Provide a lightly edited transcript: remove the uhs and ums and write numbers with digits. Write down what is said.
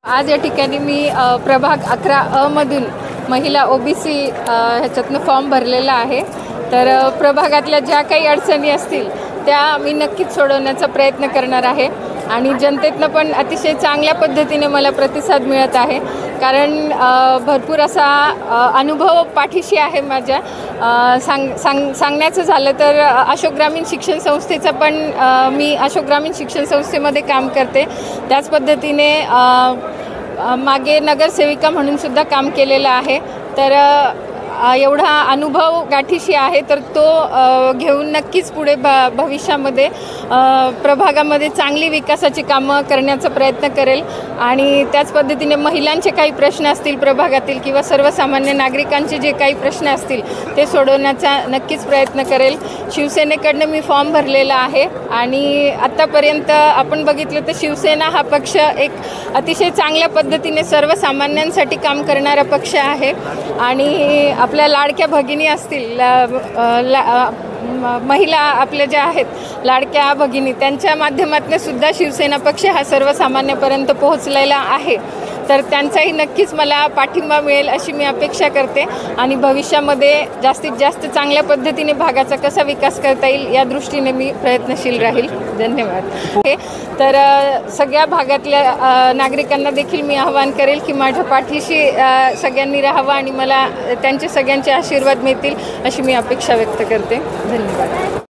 आज या ठिकाणी मी प्रभाग 11 मधून महिला ओबीसी ह्याच्यातनं फॉर्म भरलेला आहे। तर प्रभागातल्या ज्या काही अडचणी असतील त्या मी नक्कीच सोडवण्याचा प्रयत्न करणार आहे आणि जनतेतनं पण अतिशय चांगल्या पद्धतीने मला प्रतिसाद मिळत आहे। कारण भरपूर असा अनुभव पाठीशी आहे माझ्या। सांगण्याचं झालं तर अशोक ग्रामीण शिक्षण संस्थेचा पण मी अशोक ग्रामीण शिक्षण संस्थेमध्ये काम करते। त्याच पद्धतीने मागे नगरसेविका म्हणून सुद्धा काम केलेलं आहे। तर एवढा अनुभव गाठीशी आहे, तर तो घेऊन नक्कीच पुढे भविष्यामध्ये प्रभागामध्ये चांगली विकासाची कामं करण्याचा प्रयत्न करेल। आणि त्याच पद्धतीने महिलांचे काही प्रश्न असतील प्रभागातील किंवा सर्वसामान्य नागरिकांचे जे काही प्रश्न असतील ते सोडवण्याचा नक्कीच प्रयत्न करेल। शिवसेनेकडनं मी फॉर्म भरलेला आहे आणि आत्तापर्यंत आपण बघितलं तर शिवसेना हा पक्ष एक अतिशय चांगल्या पद्धतीने सर्वसामान्यांसाठी काम करणारा पक्ष आहे। आणि आपल्या लाडक्या भगिनी असतील, महिला आपल्या ज्या आहेत लाडक्या भगिनी, त्यांच्या माध्यमातून सुद्धा शिवसेना पक्ष हा सर्वसामान्यांपर्यंत पोहोचलेला आहे। तर त्यांचाही नक्कीच मला पाठिंबा मिळेल अशी मी अपेक्षा करते आणि भविष्यामध्ये जास्तीत जास्त चांगल्या पद्धतीने भागाचा कसा विकास करता येईल या दृष्टीने मी प्रयत्नशील राहील। धन्यवाद। तर सगळ्या भागातल्या नागरिकांना देखील मी आवाहन करेल की माझ्या पाठीशी सगळ्यांनी राहावं आणि मला त्यांचे सगळ्यांचे आशीर्वाद मिळतील अशी मी अपेक्षा व्यक्त करते। धन्यवाद।